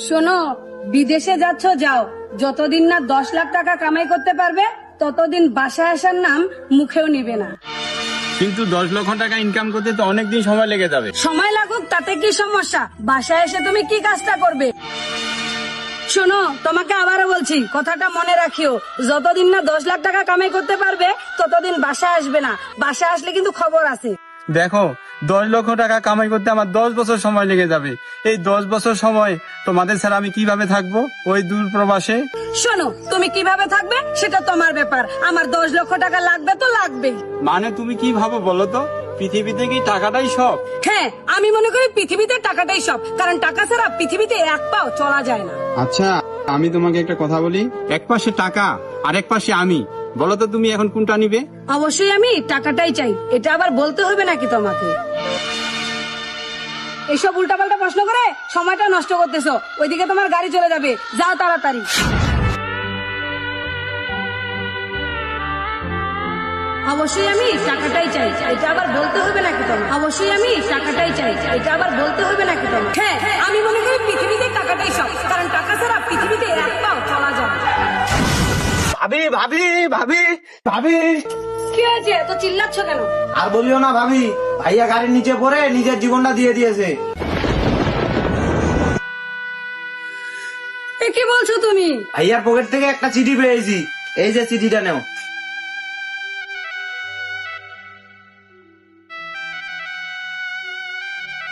শোনো, বিদেশে যাচ্ছ যাও, যতদিন না 10 লাখ টাকা কামাই করতে পারবে ততদিন বাসায় আসার নাম মুখেও নিবে না। কিন্তু 10 লক্ষ টাকা ইনকাম করতে তো অনেকদিন সময় লেগে যাবে। সময় লাগুক তাতে কি সমস্যা, বাসায় এসে তুমি কি কাজটা করবে? শোনো, তোমাকে আবারও বলছি, কথাটা মনে রাখিও, যতদিন না 10 লাখ টাকা কামাই করতে পারবে ততদিন বাসায় আসবে না। বাসায় আসলে কিন্তু খবর আছে। দেখো, 10 লক্ষ টাকা কামাই করতে আমার 10 বছর সময় লেগে যাবে। এই 10 বছর সময় তোমাদের ছাড়া আমি কিভাবে থাকবো ওই দূর প্রবাসে? শোনো, তুমি কিভাবে থাকবে সেটা তোমার ব্যাপার, আমার 10 লক্ষ টাকা লাগবে তো লাগবেই। মানে তুমি কি ভাবো বলো তো, পৃথিবীতে কি টাকাটাই সব? হ্যাঁ, আমি মনে করি পৃথিবীতে টাকাটাই সব, কারণ টাকা ছাড়া পৃথিবীতে এক পাও চলা যায় না। আচ্ছা, আমি তোমাকে একটা কথা বলি, এক পাশে টাকা আর এক পাশে আমি, বলো তো তুমি এখন কোনটা নিবে? অবশ্যই আমি টাকাটাই চাই, এটা আবার বলতে হবে নাকি তোমাকে? এইসব উল্টাপাল্টা প্রশ্ন করে সময়টা নষ্ট করতেছো, ওইদিকে তোমার গাড়ি চলে যাবে, যাও তাড়াতাড়ি। অবশ্যই আমি টাকাটাই চাই, এটা আবার বলতে হবে নাকি তোমার? অবশ্যই আমি টাকাটাই চাই, এটা আবার বলতে হবে নাকি তোমার? হ্যাঁ, আমি মনে করি পৃথিবীতে টাকাটাই সব, কারণ টাকা ছাড়া পৃথিবীতে এক পাও চলা যায় না। ভাবি ভাবি ভাবি ভাবি, কি হয়েছে, এত চিল্লাচ্ছ কেন? আর বলিও না ভাবি, ভাইয়া গাড়ির নিচে পড়ে নিজের জীবনটা দিয়ে দিয়েছে। এ কি বলছো তুমি? ভাইয়ার পকেট থেকে একটা চিঠি পেয়েছি, এই যে চিঠিটা নেও।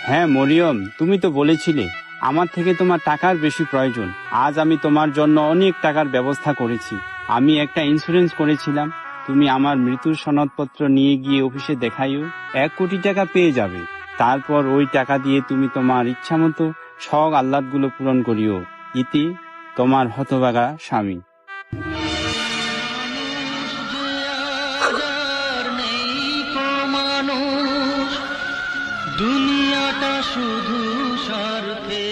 হ্যাঁ মরিয়ম, তুমি তো বলেছিলে আমার থেকে তোমার টাকার বেশি প্রয়োজন। আজ আমি তোমার জন্য অনেক টাকার ব্যবস্থা করেছি। আমি একটা ইন্স্যুরেন্স করেছিলাম, তুমি আমার মৃত্যুর সনদপত্র নিয়ে গিয়ে অফিসে দেখাইও, 1 কোটি টাকা পেয়ে যাবে। তারপর ওই টাকা দিয়ে তুমি তোমার ইচ্ছা মতো শখ আহ্লাদগুলো পূরণ করিও। ইতি, তোমার হতভাগা স্বামী। দুনিয়াটা শুধু স্বার্থে